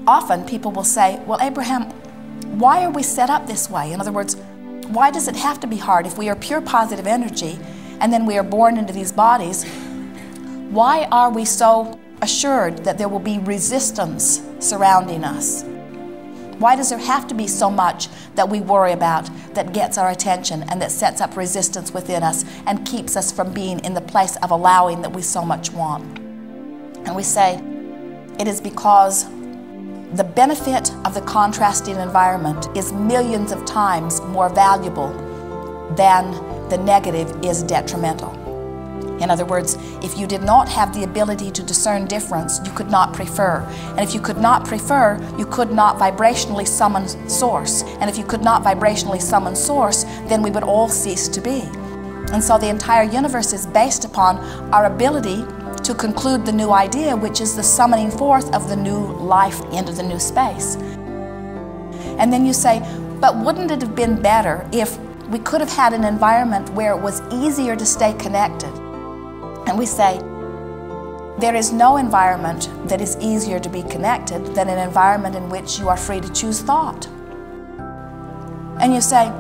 often people will say, well, Abraham, why are we set up this way? In other words, why does it have to be hard? If we are pure positive energy and then we are born into these bodies, why are we so assured that there will be resistance surrounding us? Why does there have to be so much that we worry about that gets our attention and that sets up resistance within us and keeps us from being in the place of allowing that we so much want? And we say, it is because the benefit of the contrasting environment is millions of times more valuable than the negative is detrimental. In other words, if you did not have the ability to discern difference, you could not prefer. And if you could not prefer, you could not vibrationally summon source. And if you could not vibrationally summon source, then we would all cease to be. And so the entire universe is based upon our ability to conclude the new idea, which is the summoning forth of the new life into the new space. And then you say, but wouldn't it have been better if we could have had an environment where it was easier to stay connected? And we say, there is no environment that is easier to be connected than an environment in which you are free to choose thought. And you say,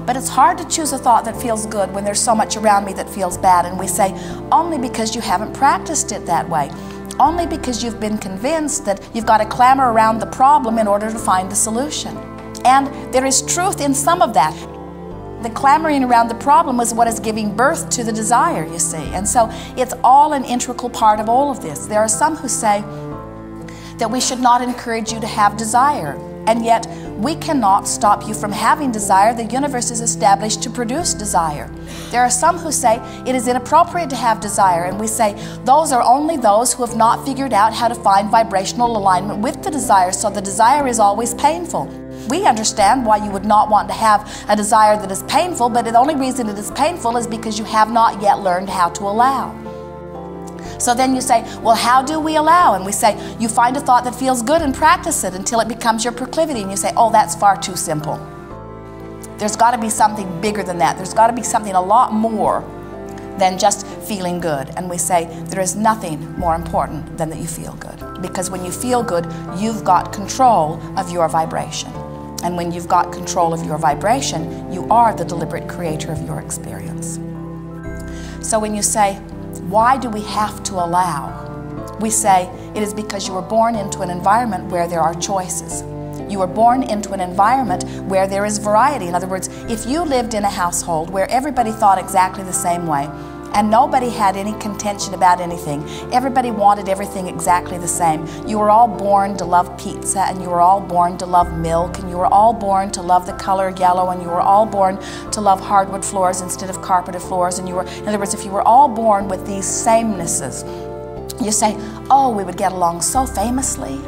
but it's hard to choose a thought that feels good when there's so much around me that feels bad. And we say, only because you haven't practiced it that way. Only because you've been convinced that you've got to clamor around the problem in order to find the solution. And there is truth in some of that. The clamoring around the problem is what is giving birth to the desire, you see. And so it's all an integral part of all of this. There are some who say that we should not encourage you to have desire. And yet, we cannot stop you from having desire. The universe is established to produce desire. There are some who say it is inappropriate to have desire, and we say those are only those who have not figured out how to find vibrational alignment with the desire, so the desire is always painful. We understand why you would not want to have a desire that is painful, but the only reason it is painful is because you have not yet learned how to allow. So then you say, well, how do we allow? And we say, you find a thought that feels good and practice it until it becomes your proclivity. And you say, oh, that's far too simple. There's got to be something bigger than that. There's got to be something a lot more than just feeling good. And we say, there is nothing more important than that you feel good. Because when you feel good, you've got control of your vibration. And when you've got control of your vibration, you are the deliberate creator of your experience. So when you say, why do we have to allow? We say, it is because you were born into an environment where there are choices. You were born into an environment where there is variety. In other words, if you lived in a household where everybody thought exactly the same way, and nobody had any contention about anything, everybody wanted everything exactly the same. You were all born to love pizza, and you were all born to love milk, and you were all born to love the color yellow, and you were all born to love hardwood floors instead of carpeted floors, and you were, in other words, if you were all born with these samenesses, you say, oh, we would get along so famously.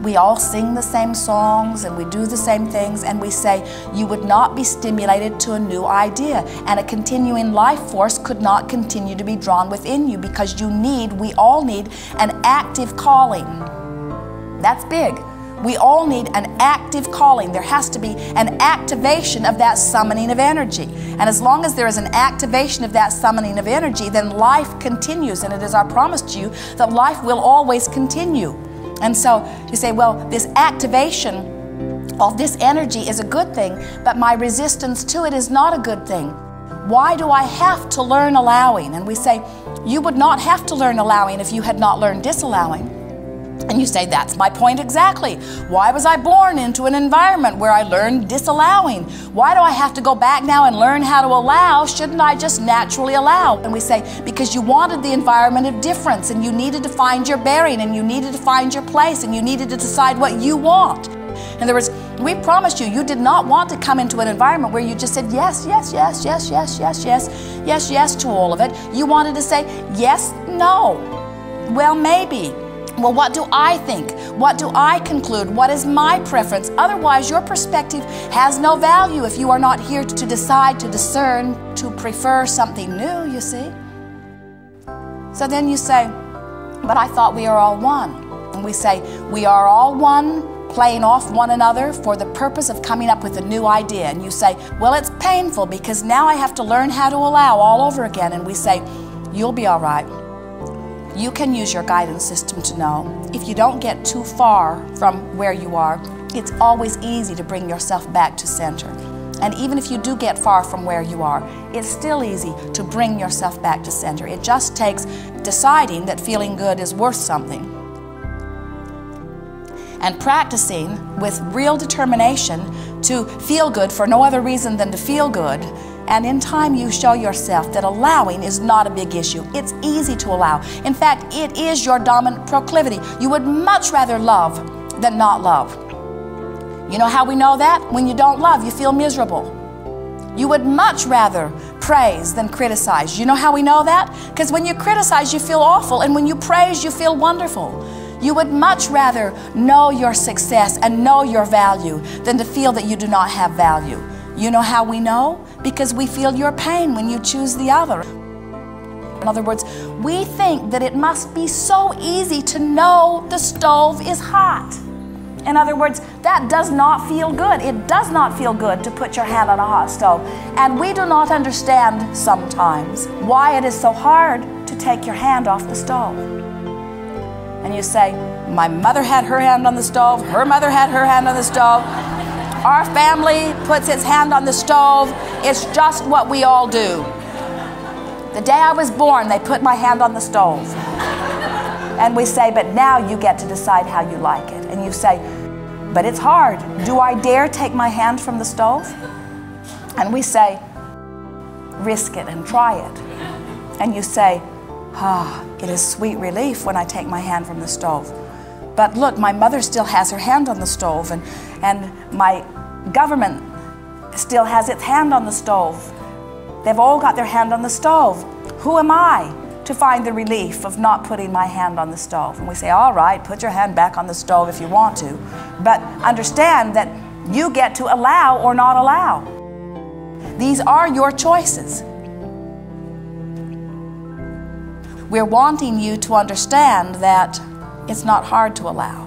We all sing the same songs and we do the same things, and we say you would not be stimulated to a new idea, and a continuing life force could not continue to be drawn within you because we all need an active calling. That's big. We all need an active calling. There has to be an activation of that summoning of energy. And as long as there is an activation of that summoning of energy, then life continues, and it is our promise to you that life will always continue. And so you say, well, this activation of this energy is a good thing, but my resistance to it is not a good thing. Why do I have to learn allowing? And we say, you would not have to learn allowing if you had not learned disallowing. And you say, that's my point exactly. Why was I born into an environment where I learned disallowing? Why do I have to go back now and learn how to allow? Shouldn't I just naturally allow? And we say, because you wanted the environment of difference, and you needed to find your bearing, and you needed to find your place, and you needed to decide what you want. In other words, we promised you, you did not want to come into an environment where you just said yes, yes, yes, yes, yes, yes, yes, yes, yes to all of it. You wanted to say yes, no, well, maybe. Well, what do I think? What do I conclude? What is my preference? Otherwise, your perspective has no value if you are not here to decide, to discern, to prefer something new, you see. So then you say, but I thought we are all one. And we say, we are all one, playing off one another for the purpose of coming up with a new idea. And you say, well, it's painful because now I have to learn how to allow all over again. And we say, you'll be all right. you can use your guidance system to know if you don't get too far from where you are, it's always easy to bring yourself back to center. And even if you do get far from where you are, it's still easy to bring yourself back to center. It just takes deciding that feeling good is worth something and practicing with real determination to feel good for no other reason than to feel good. And in time, you show yourself that allowing is not a big issue. It's easy to allow. In fact, it is your dominant proclivity. You would much rather love than not love. You know how we know that? When you don't love, you feel miserable. You would much rather praise than criticize. You know how we know that? Because when you criticize, you feel awful, and when you praise, you feel wonderful. You would much rather know your success and know your value than to feel that you do not have value. You know how we know? Because we feel your pain when you choose the other. In other words, we think that it must be so easy to know the stove is hot. In other words, that does not feel good. It does not feel good to put your hand on a hot stove. And we do not understand sometimes why it is so hard to take your hand off the stove. And you say, my mother had her hand on the stove, her mother had her hand on the stove. Our family puts its hand on the stove. It's just what we all do. The day I was born, they put my hand on the stove. And we say, but now you get to decide how you like it. And you say, but it's hard. Do I dare take my hand from the stove? And we say, risk it and try it. And you say, it is sweet relief when I take my hand from the stove. But look, my mother still has her hand on the stove, and my government still has its hand on the stove. They've all got their hand on the stove. Who am I to find the relief of not putting my hand on the stove? And we say, all right, put your hand back on the stove if you want to, but understand that you get to allow or not allow. These are your choices. We're wanting you to understand that it's not hard to allow.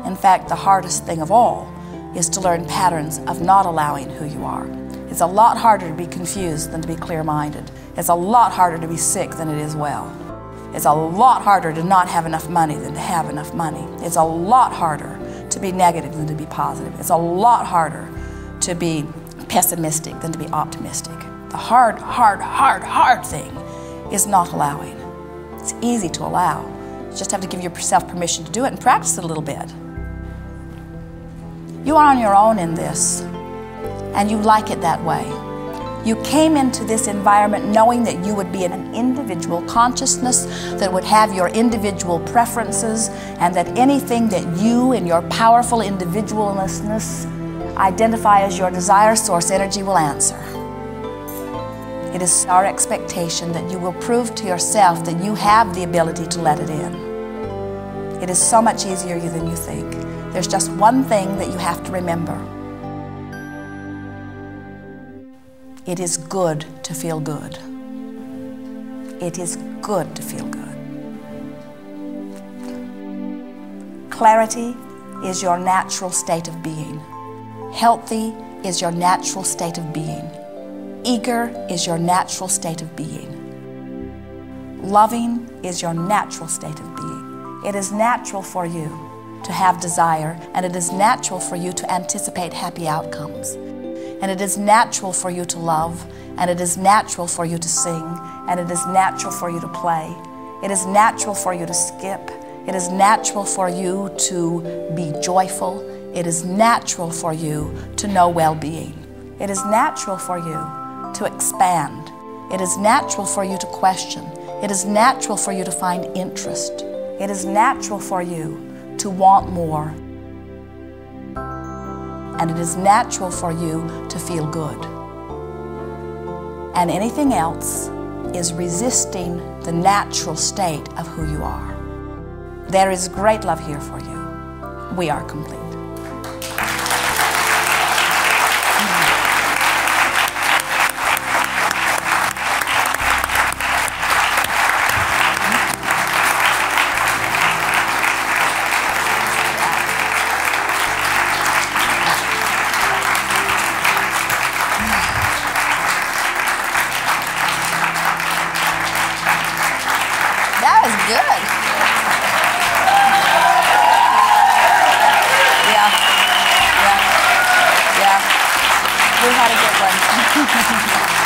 In fact, the hardest thing of all is to learn patterns of not allowing who you are. It's a lot harder to be confused than to be clear-minded. It's a lot harder to be sick than it is well. It's a lot harder to not have enough money than to have enough money. It's a lot harder to be negative than to be positive. It's a lot harder to be pessimistic than to be optimistic. The hard thing is not allowing. It's easy to allow. You just have to give yourself permission to do it and practice it a little bit. You are on your own in this, and you like it that way. You came into this environment knowing that you would be in an individual consciousness that would have your individual preferences, and that anything that you in your powerful individualness identify as your desire source energy will answer. It is our expectation that you will prove to yourself that you have the ability to let it in. It is so much easier than you think. There's just one thing that you have to remember. It is good to feel good. It is good to feel good. Clarity is your natural state of being. Healthy is your natural state of being. Eager is your natural state of being. Loving is your natural state of being. It is natural for you to have desire, and it is natural for you to anticipate happy outcomes. And it is natural for you to love, and it is natural for you to sing, and it is natural for you to play. It is natural for you to skip. It is natural for you to be joyful. It is natural for you to know well-being. It is natural for you to expand. It is natural for you to question. It is natural for you to find interest. It is natural for you to want more. And it is natural for you to feel good. And anything else is resisting the natural state of who you are. There is great love here for you. We are complete. That was good. had a good one.